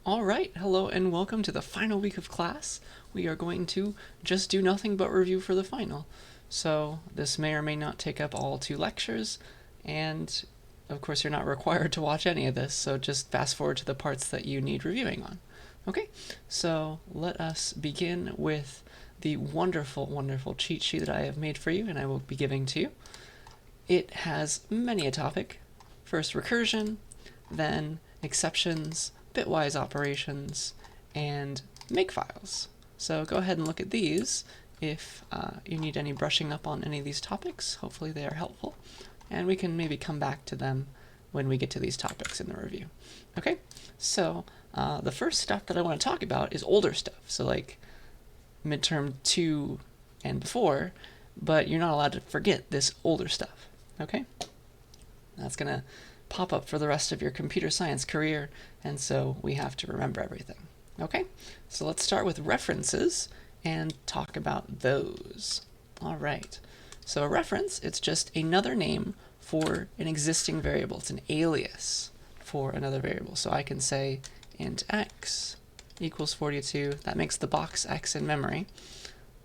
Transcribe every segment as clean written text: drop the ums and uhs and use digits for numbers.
All right, hello and welcome to the final week of class. We are going to just do nothing but review for the final. So this may or may not take up all 2 lectures, and of course you're not required to watch any of this, so just fast forward to the parts that you need reviewing on. Okay, so let us begin with the wonderful, wonderful cheat sheet that I have made for you and I will be giving to you. It has many a topic. First recursion, then exceptions, bitwise operations, and makefiles. So go ahead and look at these if you need any brushing up on any of these topics. Hopefully they are helpful, and we can maybe come back to them when we get to these topics in the review. Okay, so the first stuff that I want to talk about is older stuff, so like midterm 2 and before, but you're not allowed to forget this older stuff. Okay, that's going to pop up for the rest of your computer science career, and so we have to remember everything. Okay, so let's start with references and talk about those. All right, so a reference, it's just another name for an existing variable. It's an alias for another variable. So I can say int x equals 42. That makes the box x in memory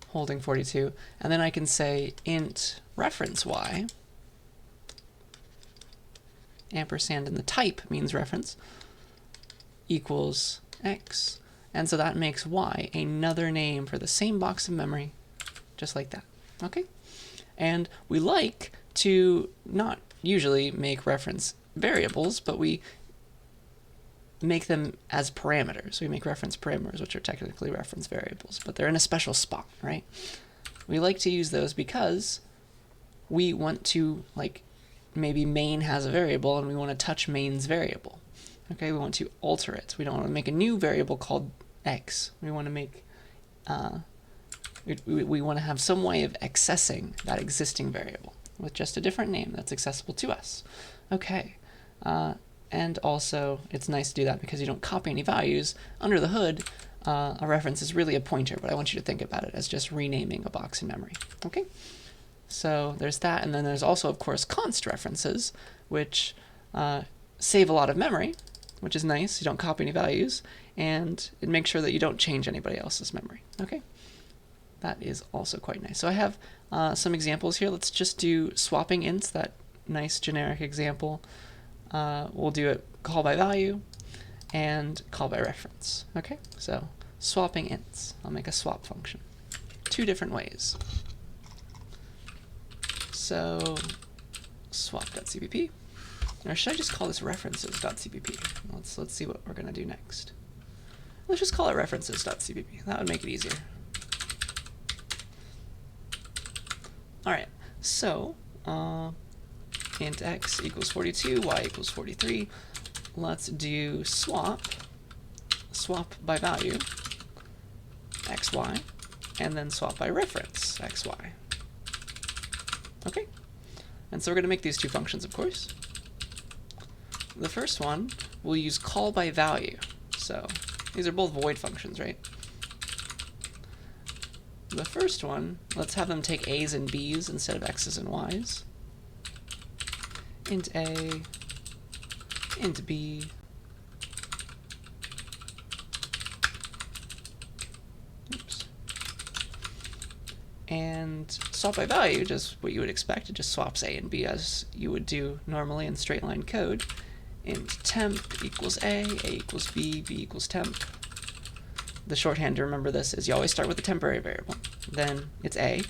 holding 42. And then I can say int reference y, ampersand, and the type means reference, equals x. And so that makes y another name for the same box of memory, just like that. Okay? And we like to not usually make reference variables, but we make them as parameters. We make reference parameters, which are technically reference variables, but they're in a special spot, right? We like to use those because we want to, like, maybe main has a variable and we want to touch main's variable. Okay, we want to alter it. We don't want to make a new variable called x. We want to make, we want to have some way of accessing that existing variable with just a different name that's accessible to us. Okay, and also it's nice to do that because you don't copy any values. Under the hood, a reference is really a pointer, but I want you to think about it as just renaming a box in memory. Okay? So there's that, and then there's also, of course, const references, which save a lot of memory, which is nice. You don't copy any values, and it makes sure that you don't change anybody else's memory. Okay, that is also quite nice. So I have some examples here. Let's just do swapping ints, that nice generic example. We'll do it call by value and call by reference. Okay, so swapping ints. I'll make a swap function. 2 different ways. So swap.cpp, or should I just call this references.cpp? Let's see what we're going to do next. Let's just call it references.cpp. That would make it easier. All right, so int x equals 42, y equals 43. Let's do swap by value, xy, and then swap by reference, xy. Okay, and so we're going to make these 2 functions, of course. The first one, we'll use call by value. So these are both void functions, right? The first one, let's have them take a's and b's instead of x's and y's. Int a, int b, and swap by value, just what you would expect. It just swaps a and b as you would do normally in straight line code. Int temp equals a equals b equals temp. The shorthand to remember this is you always start with a temporary variable. Then it's a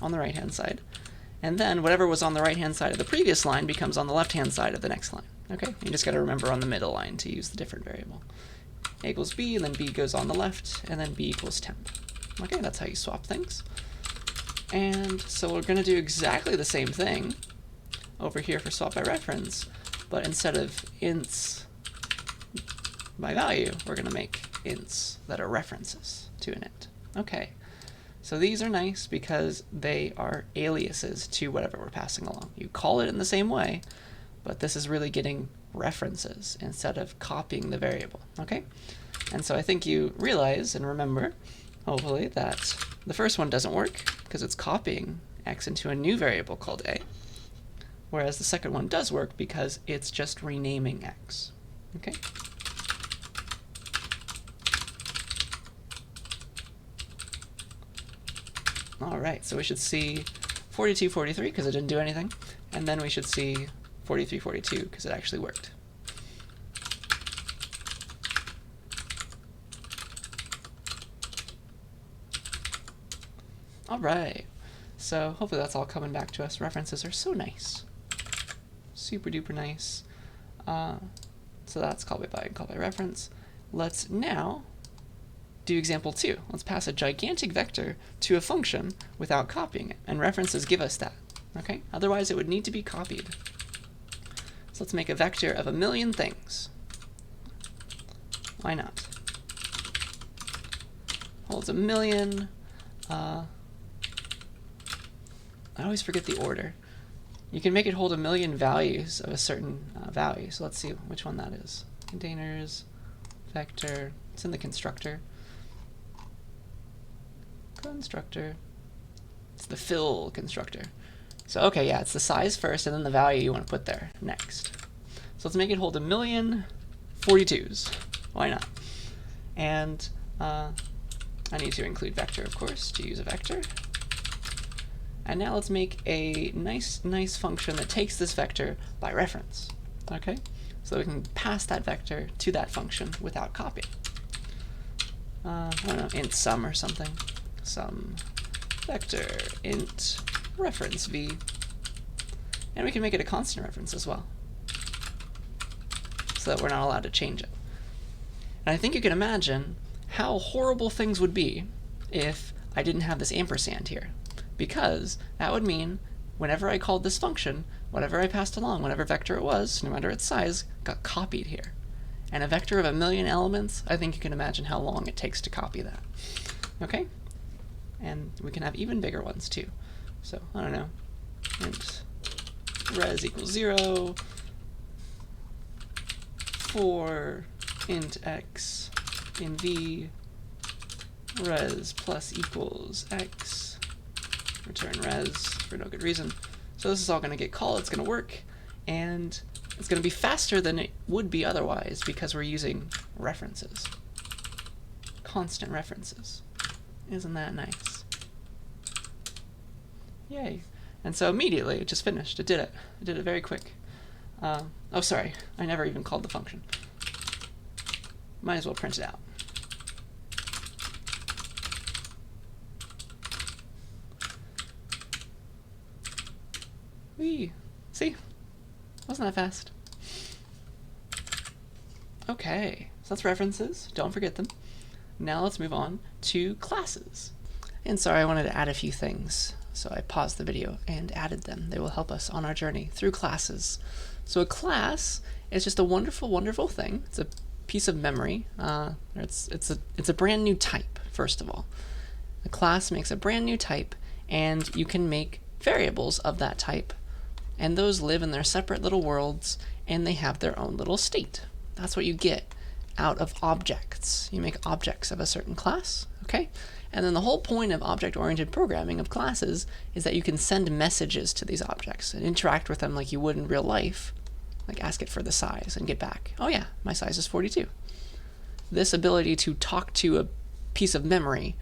on the right-hand side. And then whatever was on the right-hand side of the previous line becomes on the left-hand side of the next line. Okay, you just got to remember on the middle line to use the different variable. A equals b, and then b goes on the left, and then b equals temp. Okay, that's how you swap things. And so we're going to do exactly the same thing over here for swap by reference, but instead of ints by value, we're going to make ints that are references to an int. Okay, so these are nice because they are aliases to whatever we're passing along. You call it in the same way, but this is really getting references instead of copying the variable. Okay, and so I think you realize and remember, hopefully, that the first one doesn't work because it's copying x into a new variable called a, whereas the second one does work because it's just renaming x. Okay? All right, so we should see 42, 43 because it didn't do anything, and then we should see 43, 42 because it actually worked. All right, so hopefully that's all coming back to us. References are so nice, super duper nice. So that's call by and call by reference. Let's now do example 2. Let's pass a gigantic vector to a function without copying it, and references give us that. Okay, otherwise it would need to be copied. So let's make a vector of 1,000,000 things. Why not? Holds 1,000,000. I always forget the order. You can make it hold 1,000,000 values of a certain value. So let's see which one that is. Containers, vector, it's in the constructor. Constructor. It's the fill constructor. So okay, yeah, it's the size first and then the value you want to put there next. So let's make it hold 1,000,000 42s. Why not? And I need to include vector, of course, to use a vector. And now let's make a nice function that takes this vector by reference. Okay? So we can pass that vector to that function without copying. I don't know, int sum or something. Sum vector int reference v. And we can make it a constant reference as well, so that we're not allowed to change it. And I think you can imagine how horrible things would be if I didn't have this ampersand here, because that would mean whenever I called this function, whatever I passed along, whatever vector it was, no matter its size, got copied here. And a vector of 1,000,000 elements, I think you can imagine how long it takes to copy that. Okay? And we can have even bigger ones too. So, I don't know, int res equals 0 for int x in v, res plus equals x, return res for no good reason. So this is all going to get called, it's going to work, and it's going to be faster than it would be otherwise because we're using references. Constant references. Isn't that nice? Yay. And so immediately it just finished. It did it. It did it very quick. Oh, sorry. I never even called the function. Might as well print it out. Whee! See? Wasn't that fast? Okay, so that's references. Don't forget them. Now let's move on to classes. And sorry, I wanted to add a few things, so I paused the video and added them. They will help us on our journey through classes. So a class is just a wonderful, wonderful thing. It's a piece of memory. It's a brand new type, first of all. A class makes a brand new type, and you can make variables of that type, and those live in their separate little worlds, and they have their own little state. That's what you get out of objects. You make objects of a certain class, okay? And then the whole point of object-oriented programming of classes is that you can send messages to these objects and interact with them like you would in real life, like ask it for the size and get back, oh yeah, my size is 42. This ability to talk to a piece of memory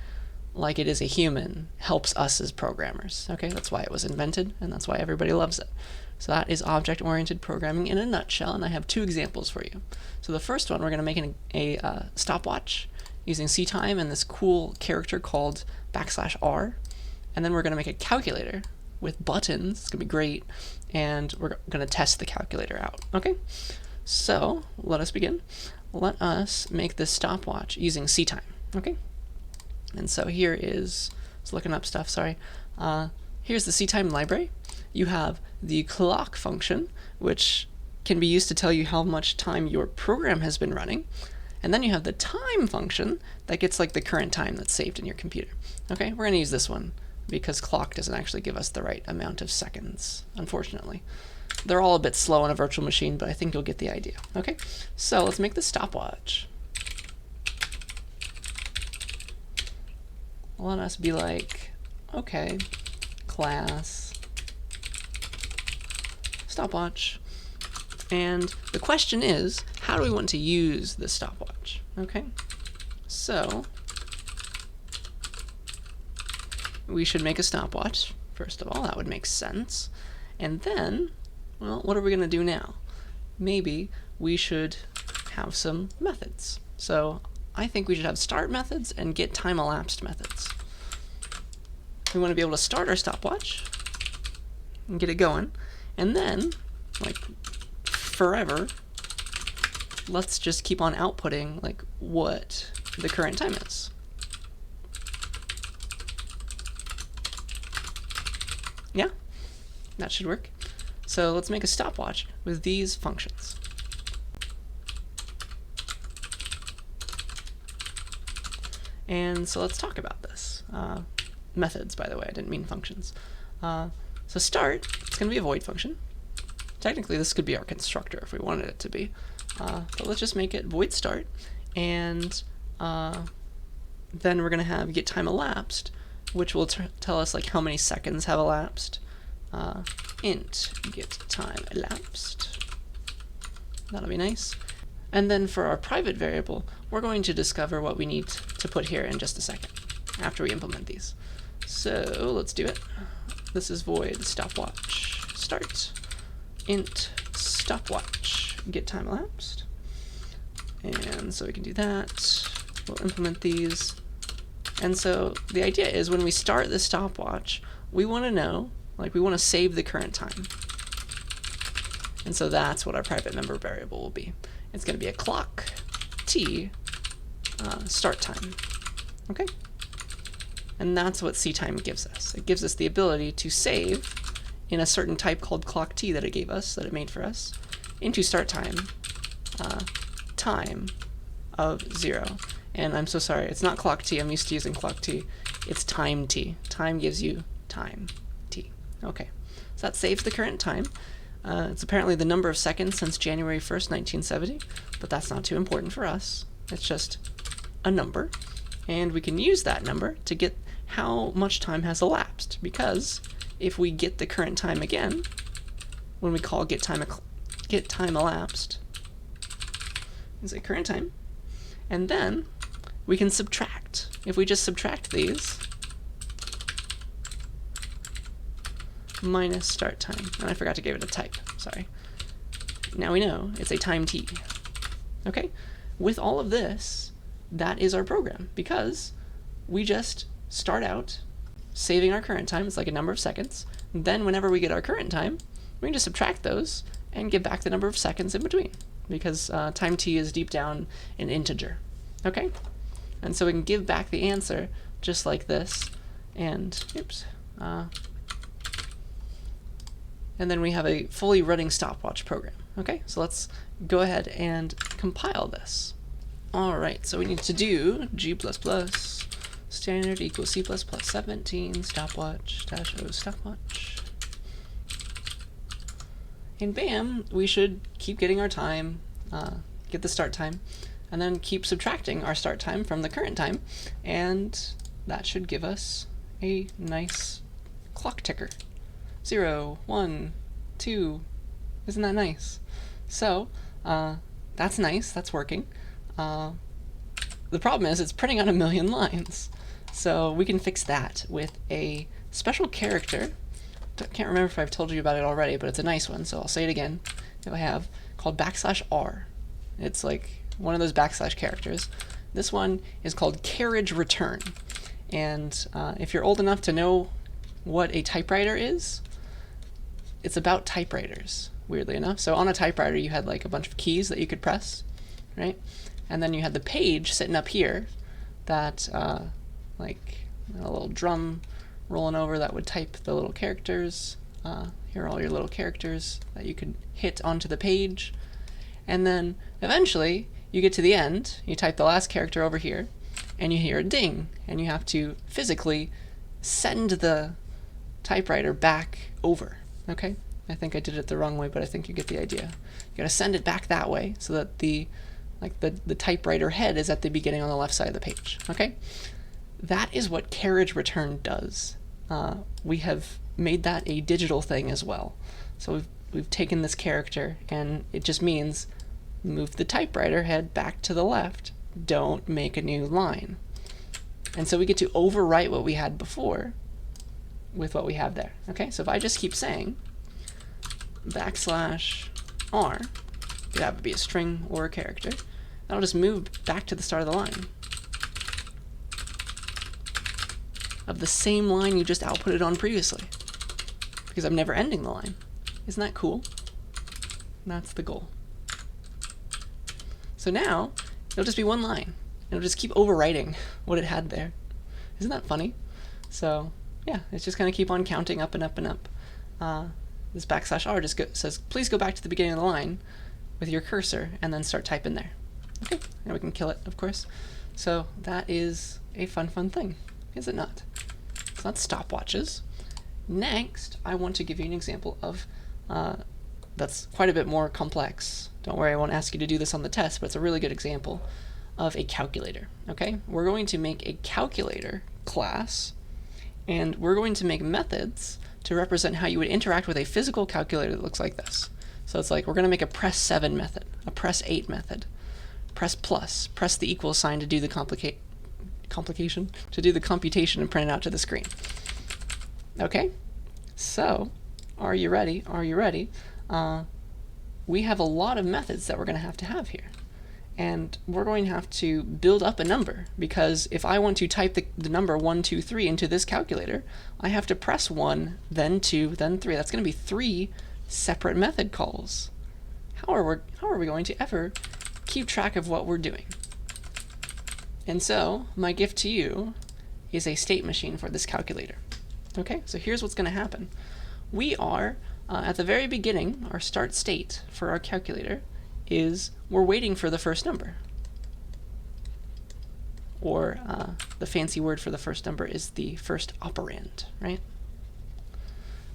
like it is a human helps us as programmers, okay? That's why it was invented, and that's why everybody loves it. So that is object-oriented programming in a nutshell, and I have two examples for you. So the first one, we're going to make a stopwatch using CTime and this cool character called \r, and then we're going to make a calculator with buttons. It's going to be great, and we're going to test the calculator out, okay? So let us begin. Let us make this stopwatch using CTime, okay? And so here is, it's looking up stuff, sorry. Here's the CTime library. You have the clock function, which can be used to tell you how much time your program has been running. And then you have the time function that gets like the current time that's saved in your computer. Okay, we're going to use this one because clock doesn't actually give us the right amount of seconds, unfortunately. They're all a bit slow on a virtual machine, but I think you'll get the idea. Okay, so let's make the stopwatch. Let us be like, okay, class, stopwatch. And the question is, how do we want to use this stopwatch? Okay, so we should make a stopwatch. First of all, that would make sense. And then, well, what are we going to do now? Maybe we should have some methods. So I think we should have start methods and get time elapsed methods. We want to be able to start our stopwatch and get it going, and then, like forever, let's just keep on outputting like what the current time is. Yeah, that should work. So let's make a stopwatch with these functions. And so let's talk about this. Methods, by the way, I didn't mean functions. So start, it's going to be a void function. Technically, this could be our constructor if we wanted it to be. But let's just make it void start. And then we're going to have get time elapsed, which will tell us like how many seconds have elapsed. Int get time elapsed. That'll be nice. And then for our private variable, we're going to discover what we need to put here in just a second after we implement these. So let's do it. This is void stopwatch start. Int stopwatch get time elapsed. And so we can do that. We'll implement these. And so the idea is when we start the stopwatch, we want to know, like we want to save the current time. And so that's what our private member variable will be. It's going to be a clock t start time. Okay? And that's what ctime gives us. It gives us the ability to save in a certain type called clock t that it gave us, that it made for us, into start time, time of 0. And I'm so sorry, it's not clock t, I'm used to using clock t. It's time t. Time gives you time t. Okay, so that saves the current time. It's apparently the number of seconds since January 1st, 1970, but that's not too important for us. It's just a number, and we can use that number to get how much time has elapsed, because if we get the current time again, when we call get time elapsed, is a current time, and then we can subtract. If we just subtract these, minus start time, and I forgot to give it a type, sorry. Now we know it's a time t. Okay, with all of this, that is our program, because we just start out saving our current time. It's like a number of seconds. Then whenever we get our current time, we can just subtract those and give back the number of seconds in between, because time t is deep down an integer. Okay, and so we can give back the answer just like this, and oops, and then we have a fully running stopwatch program. Okay, so let's go ahead and compile this. All right, so we need to do g++ standard equals c++ 17 stopwatch -o stopwatch. And bam, we should keep getting our time, get the start time, and then keep subtracting our start time from the current time, and that should give us a nice clock ticker. 0, 1, 2, isn't that nice? So, that's nice, that's working. The problem is it's printing out 1,000,000 lines. So we can fix that with a special character. Can't remember if I've told you about it already, but it's a nice one, so I'll say it again if I have, called \r. It's like one of those backslash characters. This one is called carriage return. And if you're old enough to know what a typewriter is, it's about typewriters, weirdly enough. So on a typewriter you had like a bunch of keys that you could press, right? And then you had the page sitting up here that like a little drum rolling over that would type the little characters. Here are all your little characters that you could hit onto the page. And then eventually you get to the end, you type the last character over here, and you hear a ding, and you have to physically send the typewriter back over. Okay? I think I did it the wrong way, but I think you get the idea. You gotta send it back that way so that the typewriter head is at the beginning on the left side of the page. Okay? That is what carriage return does. We have made that a digital thing as well. So we've taken this character, and it just means move the typewriter head back to the left. Don't make a new line. And so we get to overwrite what we had before with what we have there. Okay, so if I just keep saying \r, could have it be a string or a character, that'll just move back to the start of the line of the same line you just outputted on previously, because I'm never ending the line. Isn't that cool? That's the goal. So now it'll just be one line. It'll just keep overwriting what it had there. Isn't that funny? So yeah, it's just going to keep on counting up and up and up. This \r just says, please go back to the beginning of the line with your cursor and then start typing there. Okay, and we can kill it, of course. So that is a fun thing, is it not? So that's stopwatches. Next, I want to give you an example of that's quite a bit more complex. Don't worry, I won't ask you to do this on the test, but it's a really good example of a calculator. Okay, we're going to make a calculator class, and we're going to make methods to represent how you would interact with a physical calculator that looks like this. So it's like we're going to make a press 7 method, a press 8 method, press plus, press the equal sign to do the computation and print it out to the screen. Okay, so are you ready? Are you ready? We have a lot of methods that we're going to have here. And we're going to have to build up a number, because if I want to type the number 1, 2, 3 into this calculator, I have to press 1, then 2, then 3. That's going to be 3 separate method calls. How are we going to ever keep track of what we're doing? And so my gift to you is a state machine for this calculator. Okay, so here's what's going to happen. We are, at the very beginning, our start state for our calculator is we're waiting for the first number. Or the fancy word for the first number is the first operand, right?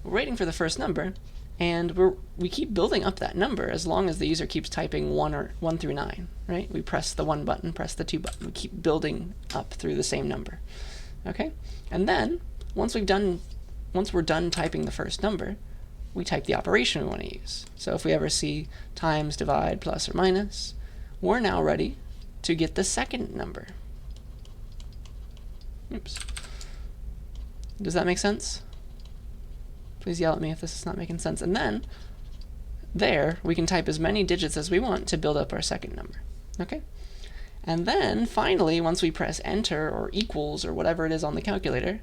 We're waiting for the first number, and we keep building up that number as long as the user keeps typing 1 through 9, right? We press the 1 button, press the 2 button. We keep building up through the same number, okay? And then once we're done typing the first number, we type the operation we want to use. So if we ever see times, divide, plus, or minus, we're now ready to get the second number. Oops. Does that make sense? Please yell at me if this is not making sense. And then, there, we can type as many digits as we want to build up our second number. Okay? And then, finally, once we press enter or equals or whatever it is on the calculator,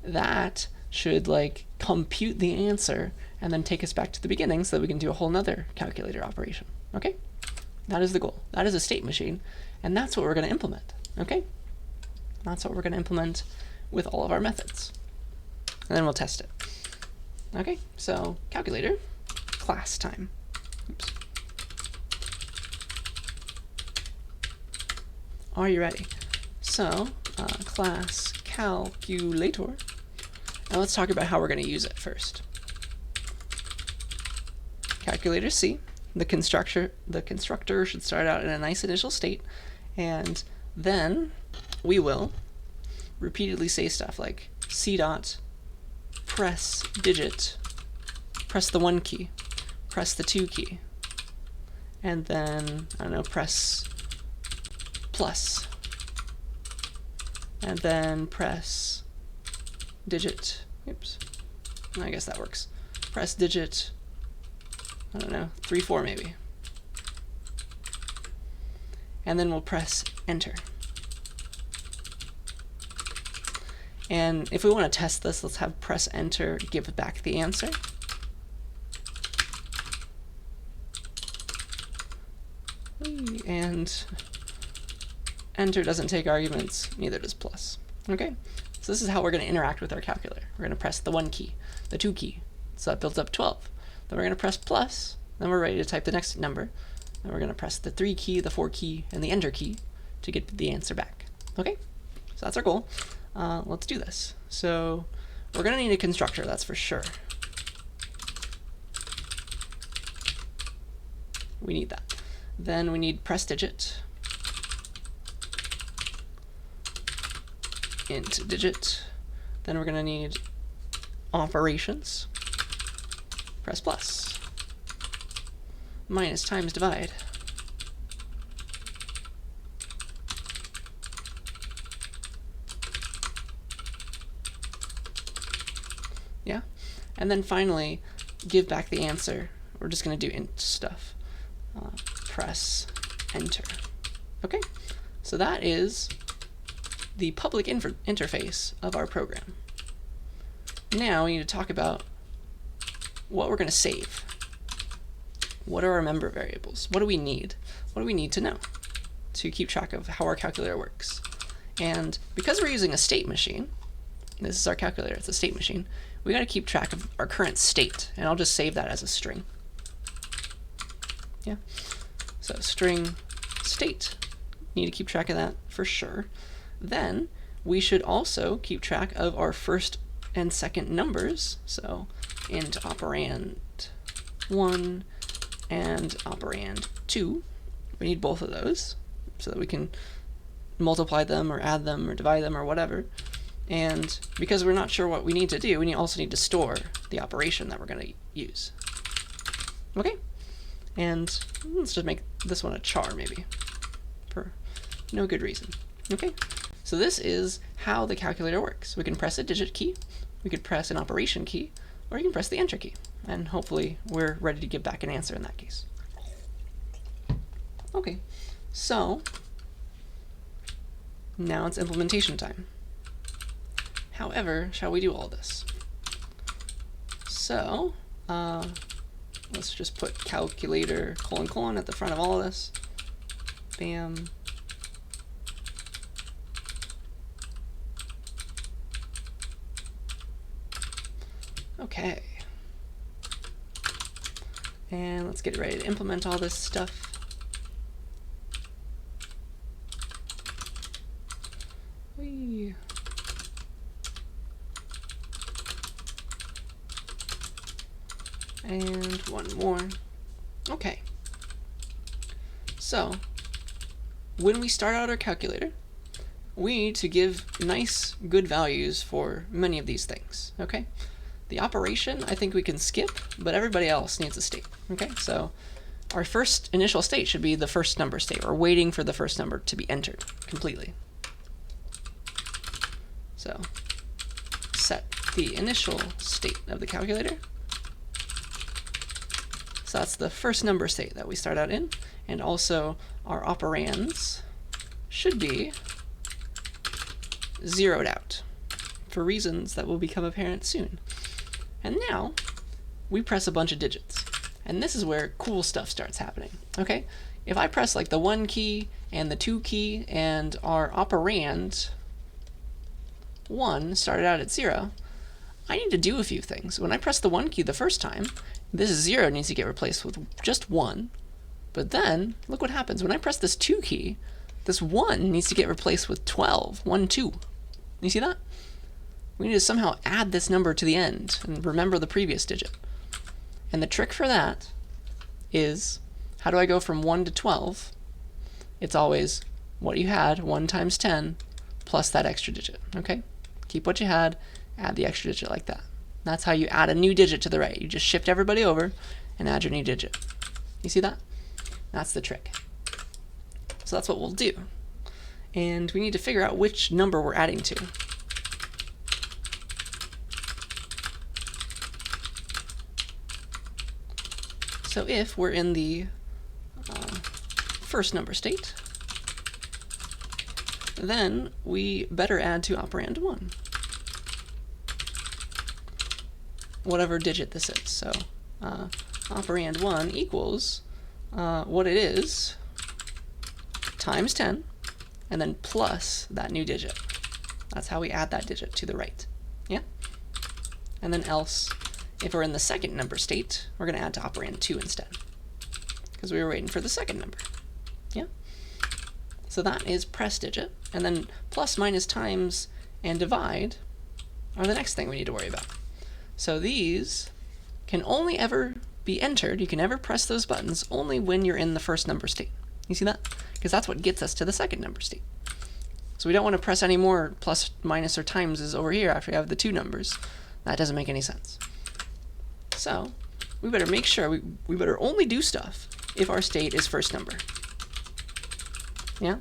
that should compute the answer and then take us back to the beginning so that we can do a whole nother calculator operation. Okay? That is the goal. That is a state machine, and that's what we're going to implement. Okay? That's what we're going to implement with all of our methods. And then we'll test it. Okay, so calculator, class time. Oops. Are you ready? So, class calculator. Now let's talk about how we're going to use it first. Calculator C, the constructor should start out in a nice initial state, and then we will repeatedly say stuff like C dot, press digit, press the 1 key, press the 2 key, and then, I don't know, press plus, and then press digit, oops, I guess that works, press digit, I don't know, 3, 4 maybe, and then we'll press enter. And if we want to test this, let's have press enter give back the answer. And enter doesn't take arguments, neither does plus. Okay, so this is how we're going to interact with our calculator. We're going to press the 1 key, the 2 key, so that builds up 12. Then we're going to press plus, then we're ready to type the next number. Then we're going to press the 3 key, the 4 key, and the enter key to get the answer back. Okay, so that's our goal. Let's do this. So we're going to need a constructor, that's for sure. We need that. Then we need press digit, int digit. Then we're going to need operations, press plus, minus times divide, And then finally, give back the answer. We're just going to do int stuff. Press enter. Okay, so that is the public interface of our program. Now we need to talk about what we're going to save. What are our member variables? What do we need? What do we need to know to keep track of how our calculator works? And because we're using a state machine, this is our calculator, it's a state machine, we got to keep track of our current state, and I'll just save that as a string. Yeah, so string state, need to keep track of that for sure. Then we should also keep track of our first and second numbers, so int operand 1 and operand 2. We need both of those so that we can multiply them or add them or divide them or whatever. And because we're not sure what we need to do, we also need to store the operation that we're going to use. Okay, and let's just make this one a char maybe, for no good reason. Okay, so this is how the calculator works. We can press a digit key, we could press an operation key, or you can press the enter key, and hopefully we're ready to give back an answer in that case. Okay, so now it's implementation time. However, shall we do all this? So, let's just put calculator : at the front of all of this. Bam. Okay. And let's get ready to implement all this stuff. Whee. And one more. Okay. So, when we start out our calculator, we need to give nice, good values for many of these things, okay? The operation, I think we can skip, but everybody else needs a state, okay? So, our first initial state should be the first number state. We're waiting for the first number to be entered completely. So, set the initial state of the calculator. So that's the first number state that we start out in, and also our operands should be zeroed out for reasons that will become apparent soon. And now we press a bunch of digits, and this is where cool stuff starts happening. Okay, if I press like the 1 key and the 2 key and our operand 1 started out at 0, I need to do a few things. When I press the 1 key the first time, this 0 needs to get replaced with just 1. But then, look what happens. When I press this 2 key, this 1 needs to get replaced with 12. 1, 2. You see that? We need to somehow add this number to the end and remember the previous digit. And the trick for that is, how do I go from 1 to 12? It's always what you had, 1 times 10, plus that extra digit. Okay? Keep what you had, add the extra digit like that. That's how you add a new digit to the right. You just shift everybody over and add your new digit. You see that? That's the trick. So that's what we'll do. And we need to figure out which number we're adding to. So if we're in the first number state, then we better add to operand 1. Whatever digit this is. So operand 1 equals what it is times 10, and then plus that new digit. That's how we add that digit to the right. Yeah? And then else, if we're in the second number state, we're going to add to operand 2 instead, because we were waiting for the second number. Yeah? So that is press digit, and then plus, minus, times, and divide are the next thing we need to worry about. So these can only ever be entered, you can never press those buttons only when you're in the first number state. You see that? Because that's what gets us to the second number state. So we don't want to press any more plus, minus, or times is over here after we have the 2 numbers. That doesn't make any sense. So we better make sure, we better only do stuff if our state is first number. Yeah?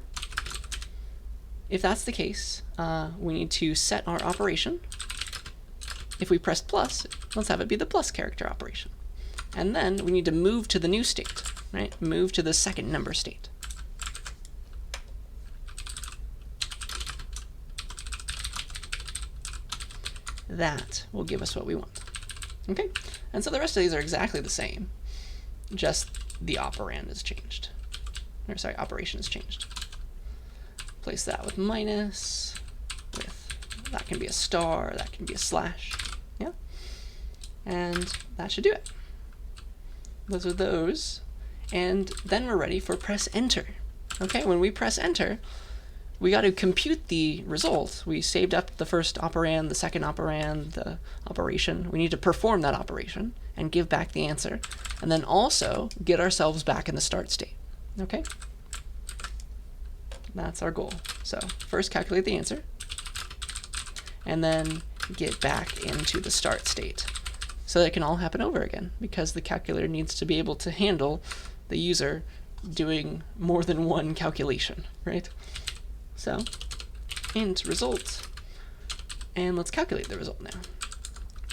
If that's the case, we need to set our operation if we pressed plus, let's have it be the plus character operation. And then we need to move to the new state, right? Move to the second number state. That will give us what we want. Okay? And so the rest of these are exactly the same, just the operand is changed. Or sorry, operation is changed. Place that with minus, with, that can be a star, that can be a slash. Yeah? And that should do it. Those are those. And then we're ready for press enter. Okay, when we press enter, we got to compute the result. We saved up the first operand, the second operand, the operation. We need to perform that operation and give back the answer, and then also get ourselves back in the start state. Okay? That's our goal. So first calculate the answer, and then get back into the start state. So that it can all happen over again, because the calculator needs to be able to handle the user doing more than one calculation, right? So, int result, and let's calculate the result now.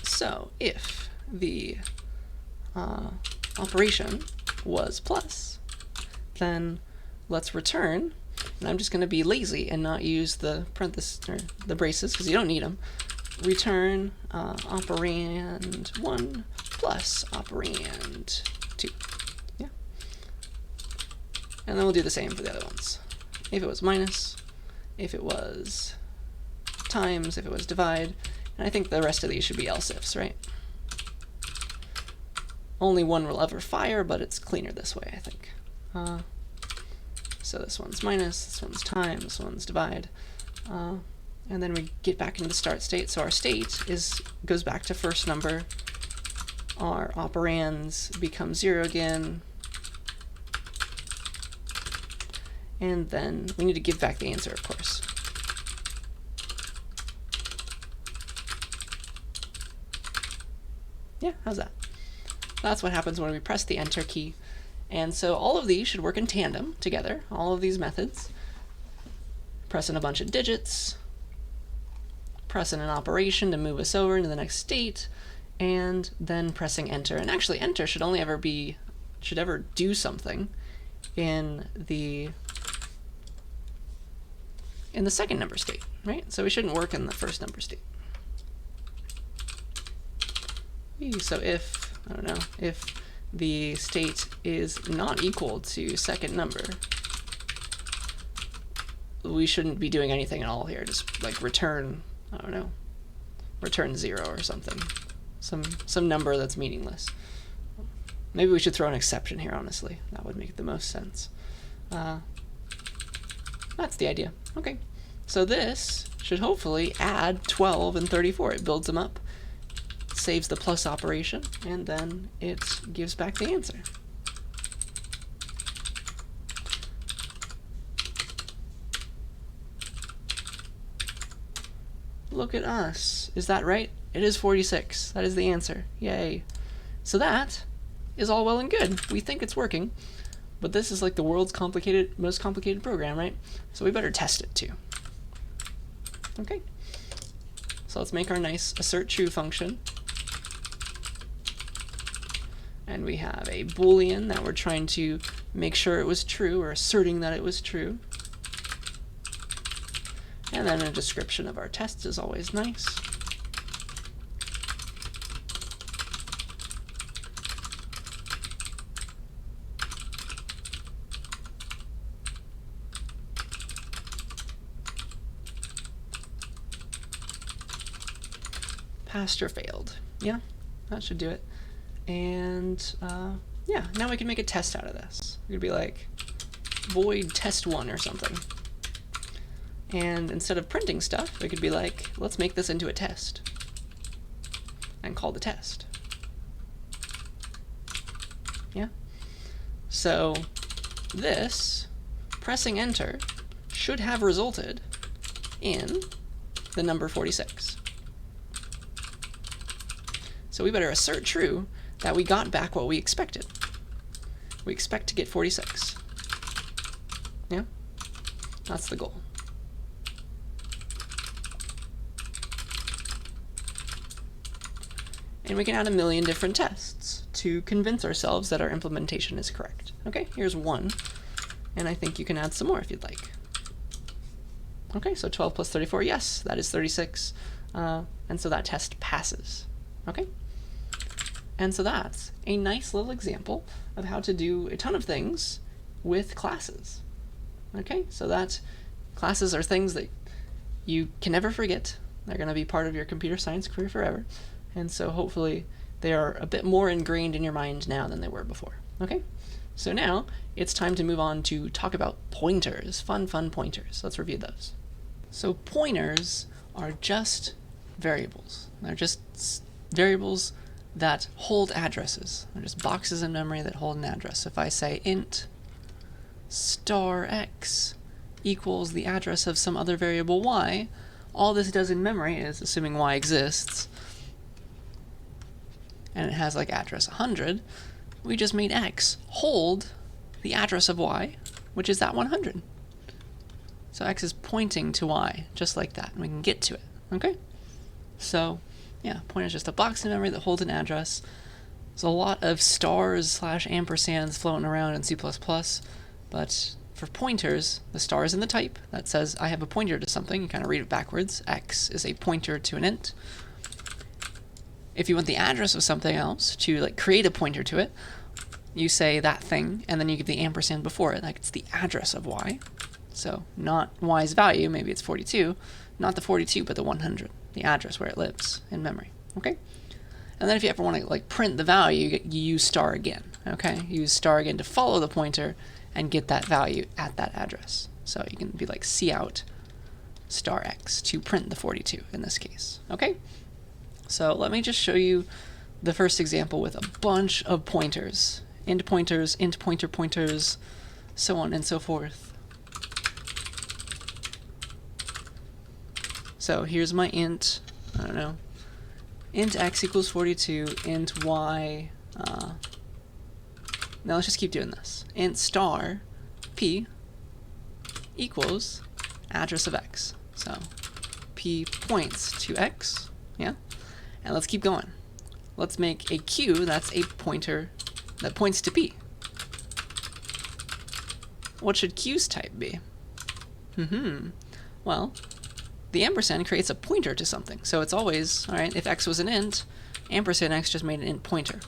So, if the operation was plus, then let's return, and I'm just going to be lazy and not use the parentheses or the braces because you don't need them. Return operand 1 plus operand 2. Yeah. And then we'll do the same for the other ones. If it was minus, if it was times, if it was divide, and I think the rest of these should be else ifs, right? Only one will ever fire, but it's cleaner this way, I think. So this one's minus, this one's times, this one's divide, and then we get back into the start state. So our state goes back to first number. Our operands become 0 again. And then we need to give back the answer, of course. Yeah, how's that? That's what happens when we press the enter key. And so all of these should work in tandem together, all of these methods. Pressing a bunch of digits, pressing an operation to move us over into the next state, and then pressing enter. And actually enter should only ever do something in the second number state, right? So we shouldn't work in the first number state. So if, I don't know, if the state is not equal to second number, we shouldn't be doing anything at all here. Just like return, I don't know, return 0 or something. Some number that's meaningless. Maybe we should throw an exception here, honestly. That would make the most sense. That's the idea. Okay, so this should hopefully add 12 and 34. It builds them up, saves the plus operation, and then it gives back the answer. Look at us. Is that right? It is 46. That is the answer. Yay. So that is all well and good. We think it's working. But this is like the world's most complicated program, right? So we better test it too. Okay. So let's make our nice assert true function. And we have a Boolean that we're trying to make sure it was true, or asserting that it was true. And then a description of our test is always nice. Passed or failed. Yeah, that should do it. And yeah, now we can make a test out of this. We could be like void test1 or something. And instead of printing stuff, we could be like, let's make this into a test and call the test. Yeah. So this, pressing enter, should have resulted in the number 46. So we better assert true that we got back what we expected. We expect to get 46. Yeah? That's the goal. And we can add a million different tests to convince ourselves that our implementation is correct. Okay, here's one, and I think you can add some more if you'd like. Okay, so 12 plus 34, yes, that is 36, and so that test passes. Okay, and so that's a nice little example of how to do a ton of things with classes. Okay, so that classes are things that you can never forget. They're going to be part of your computer science career forever. And so hopefully they are a bit more ingrained in your mind now than they were before. Okay? So now it's time to move on to talk about pointers. Fun pointers. Let's review those. So pointers are just variables. They're just variables that hold addresses. They're just boxes in memory that hold an address. If I say int star x equals the address of some other variable y, all this does in memory is, assuming y exists, and it has like address 100, we just made x hold the address of y, which is that 100. So x is pointing to y, just like that, and we can get to it, okay? So, yeah, pointer is just a box in memory that holds an address. There's a lot of stars / ampersands floating around in C++, but for pointers, the star is in the type. That says I have a pointer to something. You kind of read it backwards. X is a pointer to an int. If you want the address of something else, to like create a pointer to it, you say that thing, and then you give the ampersand before it, like it's the address of y. So not y's value, maybe it's 42, not the 42, but the 100, the address where it lives in memory, okay? And then if you ever want to like print the value, you use star again, okay? You use star again to follow the pointer and get that value at that address. So you can be like cout star x to print the 42 in this case, okay? So let me just show you the first example with a bunch of pointers. Int pointers, int pointer pointers, so on and so forth. So here's my int, I don't know, int x equals 42, int y, now let's just keep doing this. Int star p equals address of x. So p points to x, yeah? And let's keep going. Let's make a q that's a pointer that points to p. What should q's type be? Well, the ampersand creates a pointer to something. So it's always, all right, if x was an int, ampersand x just made an int pointer.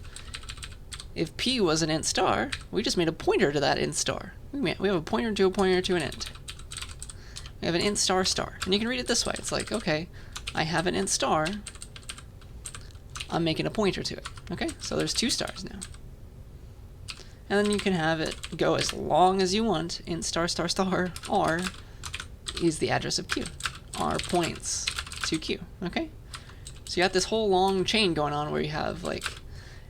If p was an int star, we just made a pointer to that int star. We have a pointer to an int. We have an int star star. And you can read it this way. It's like, okay, I have an int star. I'm making a pointer to it. Okay, so there's two stars now. And then you can have it go as long as you want. Int star star star r is the address of q. R points to q. Okay, so you got this whole long chain going on where you have like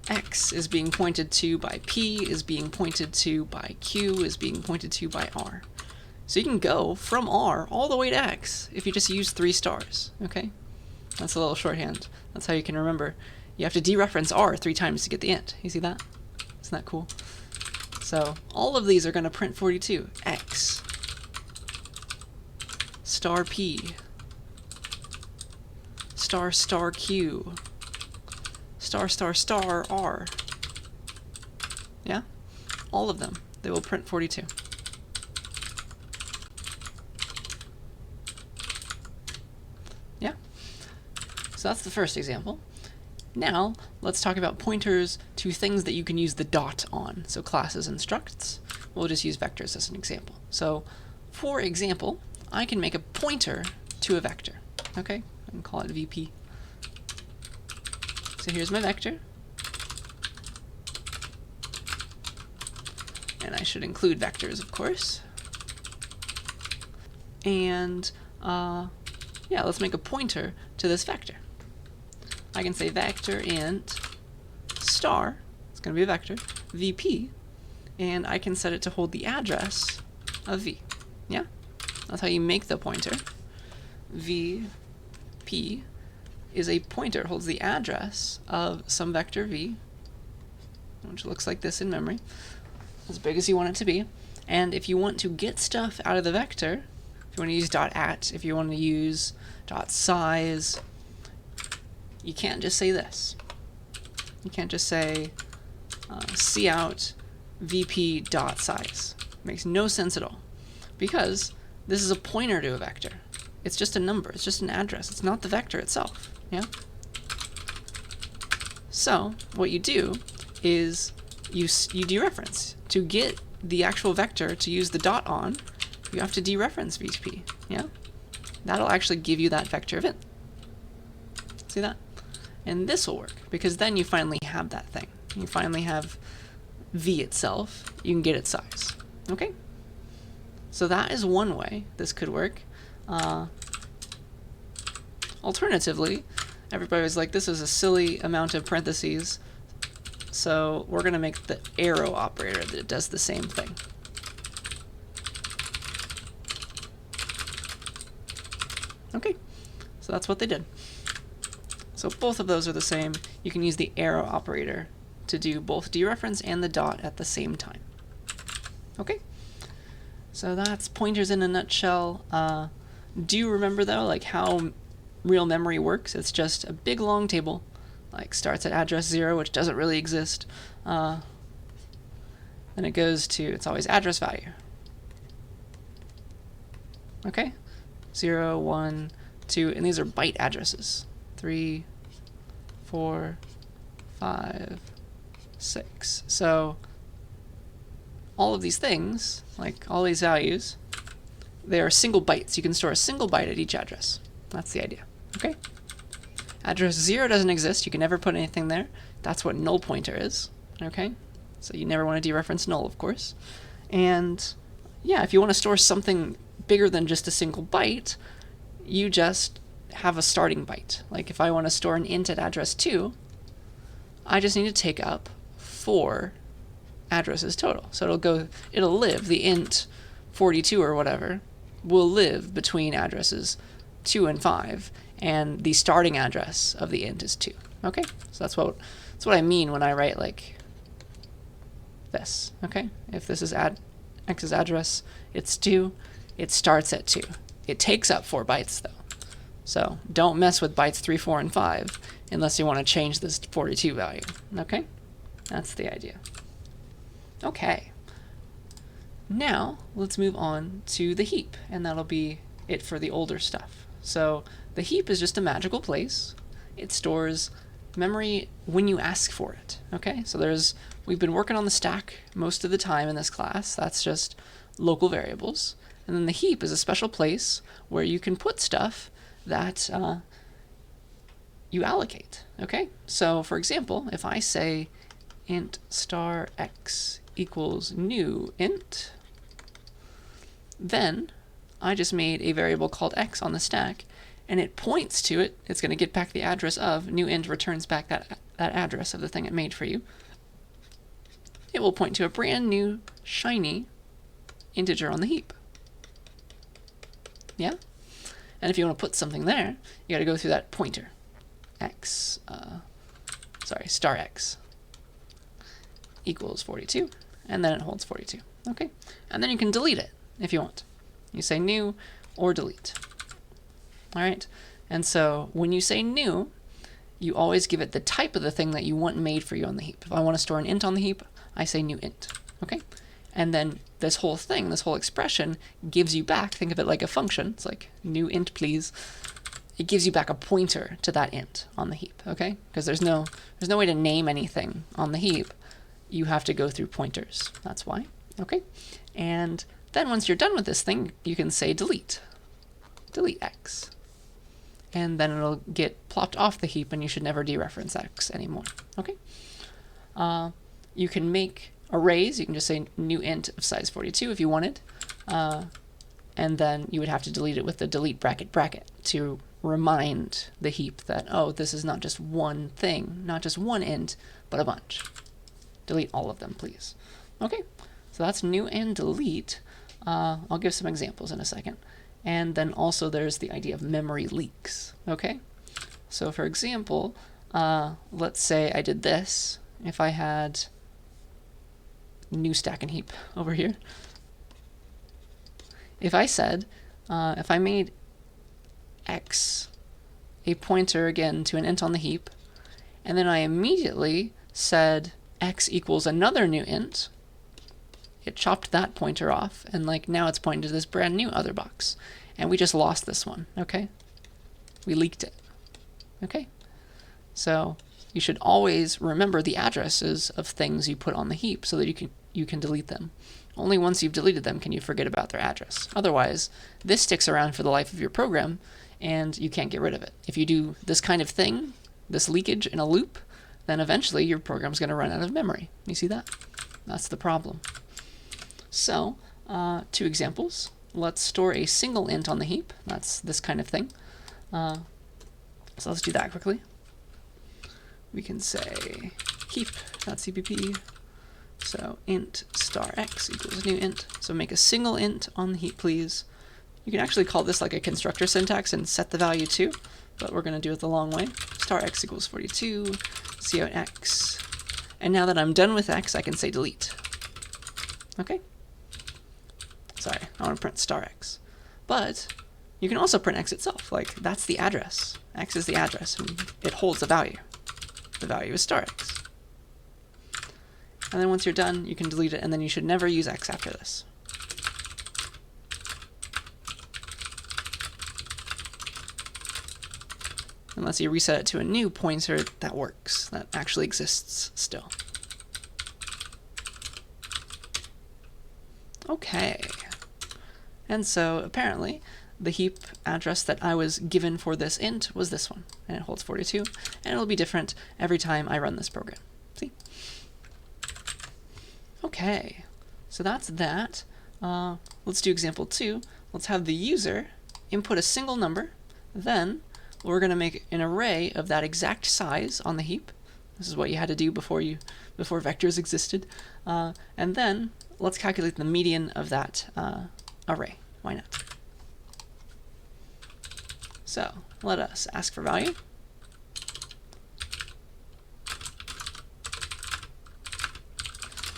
x is being pointed to by p, is being pointed to by q, is being pointed to by r. So you can go from r all the way to x if you just use 3 stars. Okay, that's a little shorthand. That's how you can remember. You have to dereference r 3 times to get the int. You see that? Isn't that cool? So all of these are going to print 42. X star p star star q star star star r. Yeah? All of them. They will print 42. Yeah? So that's the first example. Now, let's talk about pointers to things that you can use the dot on. So classes and structs. We'll just use vectors as an example. So, for example, I can make a pointer to a vector. Okay? I can call it VP. So here's my vector. And I should include vectors, of course. And, yeah, let's make a pointer to this vector. I can say vector int star, it's going to be a vector, VP, and I can set it to hold the address of V. Yeah? That's how you make the pointer. VP is a pointer, holds the address of some vector V, which looks like this in memory, as big as you want it to be. And if you want to get stuff out of the vector, if you want to use .at, if you want to use .size, you can't just say this. You can't just say cout vp dot size. Makes no sense at all, because this is a pointer to a vector. It's just a number. It's just an address. It's not the vector itself. Yeah. So what you do is you dereference. To get the actual vector to use the dot on, you have to dereference VP. Yeah. That'll actually give you that vector of int. See that? And this will work, because then you finally have that thing. You finally have v itself. You can get its size. Okay? So that is one way this could work. Alternatively, everybody was like, this is a silly amount of parentheses, so we're going to make the arrow operator that does the same thing. Okay, so that's what they did. So both of those are the same. You can use the arrow operator to do both dereference and the dot at the same time. Okay, so that's pointers in a nutshell. Do you remember, though, like how real memory works? It's just a big long table, like starts at address 0, which doesn't really exist. Then it goes to, it's always address value. Okay, 0, 1, 2, and these are byte addresses. 3, 4, 5, 6. So all of these things, like all these values, they are single bytes. You can store a single byte at each address. That's the idea. Okay? Address 0 doesn't exist. You can never put anything there. That's what null pointer is. Okay? So you never want to dereference null, of course. And yeah, if you want to store something bigger than just a single byte, you just have a starting byte. Like if I want to store an int at address 2, I just need to take up 4 addresses total. So it'll live, the int 42 or whatever, will live between addresses 2 and 5, and the starting address of the int is 2. Okay? So that's what I mean when I write like this. Okay? If this is x's address, it's 2, it starts at 2. It takes up 4 bytes though. So don't mess with bytes 3, 4, and 5 unless you want to change this 42 value. Okay? That's the idea. Okay. Now let's move on to the heap, and that'll be it for the older stuff. So the heap is just a magical place. It stores memory when you ask for it. Okay? So we've been working on the stack most of the time in this class. That's just local variables. And then the heap is a special place where you can put stuff that you allocate. Okay? So for example, if I say int star x equals new int, then I just made a variable called x on the stack, and it points to it. It's going to get back the address of new int, returns back that address of the thing it made for you. It will point to a brand new shiny integer on the heap. Yeah? And if you want to put something there, you got to go through that pointer. Star x equals 42, and then it holds 42. Okay? And then you can delete it if you want. You say new or delete. All right? And so when you say new, you always give it the type of the thing that you want made for you on the heap. If I want to store an int on the heap, I say new int. Okay? And then this whole thing, this whole expression, gives you back, think of it like a function. It's like new int, please. It gives you back a pointer to that int on the heap, okay? Because there's no way to name anything on the heap. You have to go through pointers. That's why. Okay? And then once you're done with this thing, you can say delete. Delete x. And then it'll get plopped off the heap, and you should never dereference x anymore. Okay? You can make arrays. You can just say new int of size 42 if you wanted. And then you would have to delete it with the delete bracket to remind the heap that, oh, this is not just one thing, not just one int, but a bunch. Delete all of them, please. Okay, so that's new and delete. I'll give some examples in a second. And then also there's the idea of memory leaks. Okay, so for example, let's say I did this. If I had new stack and heap over here, if I said, if I made x a pointer again to an int on the heap, and then I immediately said x equals another new int, it chopped that pointer off, and like now it's pointing to this brand new other box. And we just lost this one, okay? We leaked it, okay? So you should always remember the addresses of things you put on the heap so that you can delete them. Only once you've deleted them can you forget about their address. Otherwise, this sticks around for the life of your program, and you can't get rid of it. If you do this kind of thing, this leakage in a loop, then eventually your program's going to run out of memory. You see that? That's the problem. So, 2 examples. Let's store a single int on the heap. That's this kind of thing. So let's do that quickly. We can say heap.cpp. So int star x equals new int. So make a single int on the heap, please. You can actually call this like a constructor syntax and set the value too, but we're going to do it the long way. Star x equals 42, cout x. And now that I'm done with x, I can say delete. Okay? Sorry, I want to print star x. But you can also print x itself. Like, that's the address. X is the address, and it holds a value. The value is star x. And then once you're done, you can delete it, and then you should never use x after this. Unless you reset it to a new pointer that works, that actually exists still. Okay. And so apparently the heap address that I was given for this int was this one, and it holds 42, and it'll be different every time I run this program. See? Okay, so that's that. Let's do example 2. Let's have the user input a single number, then we're going to make an array of that exact size on the heap. This is what you had to do before vectors existed. And then let's calculate the median of that array. Why not? So let us ask for value.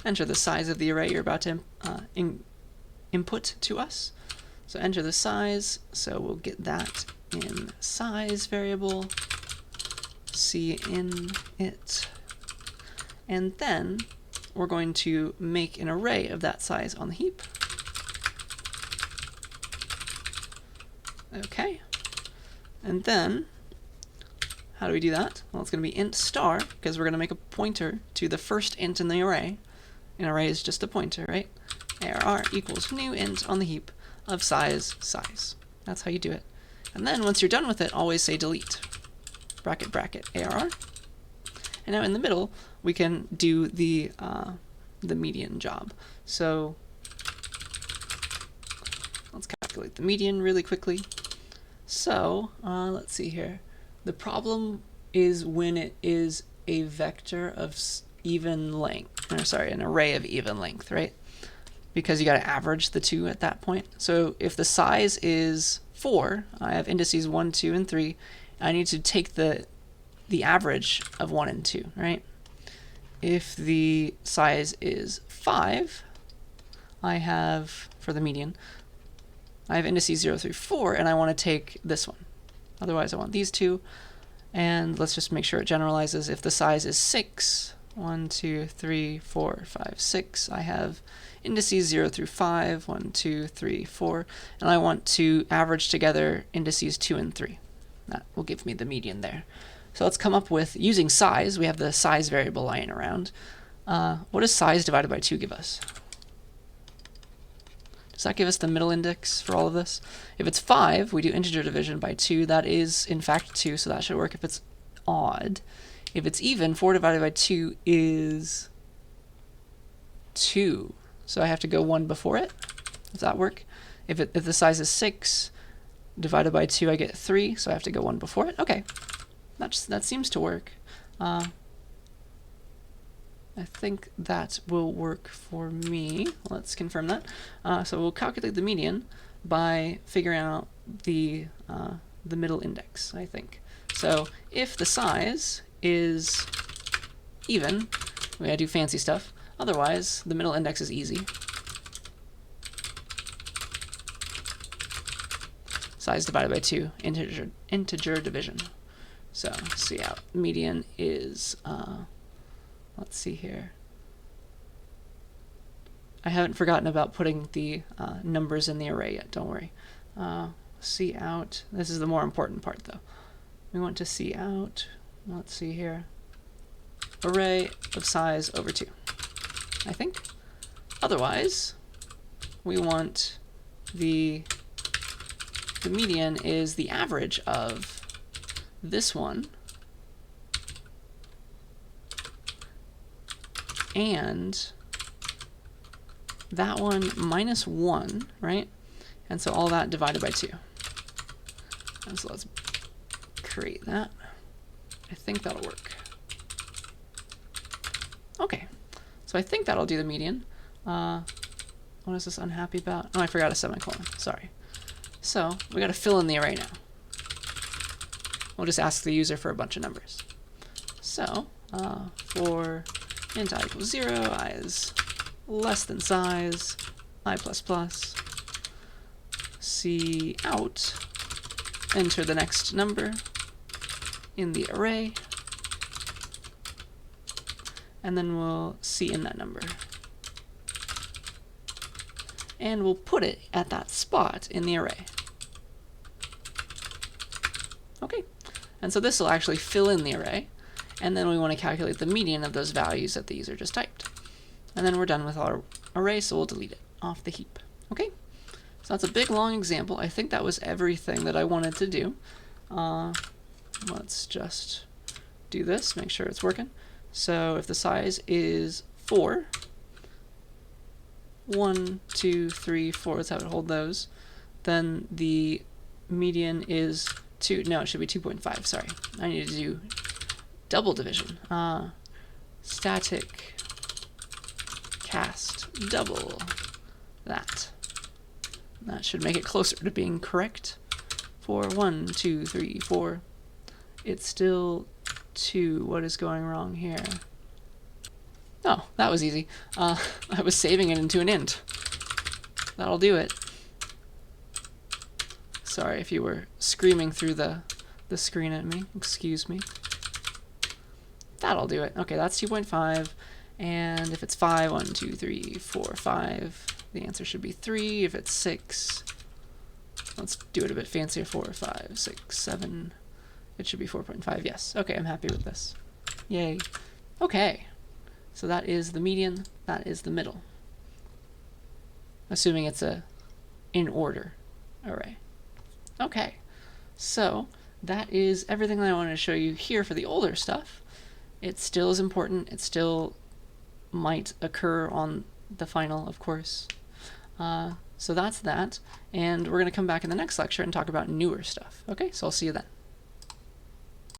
Enter the size of the array you're about to input to us. So enter the size, so we'll get that in size variable, c in it, and then we're going to make an array of that size on the heap. Okay, and then how do we do that? Well, it's going to be int star, because we're going to make a pointer to the first int in the array. An array is just a pointer, right? ARR equals new int on the heap of size size. That's how you do it. And then once you're done with it, always say delete. Bracket bracket ARR. And now in the middle, we can do the median job. So let's calculate the median really quickly. So let's see here. The problem is when it is a vector of even length, or sorry, an array of even length, right? Because you got to average the two at that point. So if the size is 4, I have indices 1, 2, and 3. I need to take the average of 1 and 2, right? If the size is 5, I have, for the median, I have indices 0 through 4, and I want to take this one. Otherwise, I want these two. And let's just make sure it generalizes. If the size is 6, 1, 2, 3, 4, 5, 6, I have indices 0 through 5, 1, 2, 3, 4, and I want to average together indices 2 and 3. That will give me the median there. So let's come up with, using size, we have the size variable lying around. What does size divided by 2 give us? Does that give us the middle index for all of this? If it's 5, we do integer division by 2. That is, in fact, 2, so that should work. If it's odd, if it's even, 4 divided by 2 is 2. So I have to go 1 before it. Does that work? If the size is 6, divided by 2, I get 3, so I have to go 1 before it. Okay, that seems to work. I think that will work for me. Let's confirm that. So we'll calculate the median by figuring out the middle index, I think. So if the size is even, we gotta do fancy stuff. Otherwise, the middle index is easy. Size divided by 2, integer division. So see out median is, let's see here. I haven't forgotten about putting the numbers in the array yet, don't worry. See out, this is the more important part though. We want to see out, let's see here, array of size over 2, I think. Otherwise, we want the median is the average of this one and that one minus 1, right? And so all that divided by 2. And so let's create that. I think that'll work. Okay, so I think that'll do the median. What is this unhappy about? Oh, I forgot a semicolon, sorry. So we gotta fill in the array now. We'll just ask the user for a bunch of numbers. So for int I equals 0, I is less than size, I++, see out, enter the next number in the array, and then we'll see in that number. And we'll put it at that spot in the array. Okay, and so this will actually fill in the array, and then we want to calculate the median of those values that the user just typed. And then we're done with our array, so we'll delete it off the heap. Okay, so that's a big long example. I think that was everything that I wanted to do. Let's just do this, make sure it's working. So if the size is 4, 1, 2, 3, 4, let's have it hold those, then the median is 2, no, it should be 2.5, sorry. I need to do double division. Static cast double that. That should make it closer to being correct. For 1, 2, 3, 4. It's still 2. What is going wrong here? Oh, that was easy. I was saving it into an int. That'll do it. Sorry if you were screaming through the screen at me. Excuse me. That'll do it. Okay, that's 2.5. And if it's 5, 1, 2, 3, 4, 5, the answer should be 3. If it's 6, let's do it a bit fancier. 4, 5, 6, 7. It should be 4.5. Yes. Okay, I'm happy with this. Yay. Okay. So that is the median. That is the middle. Assuming it's a in order array. Okay. So that is everything that I wanted to show you here for the older stuff. It still is important. It still might occur on the final, of course. So that's that. And we're going to come back in the next lecture and talk about newer stuff. Okay, so I'll see you then.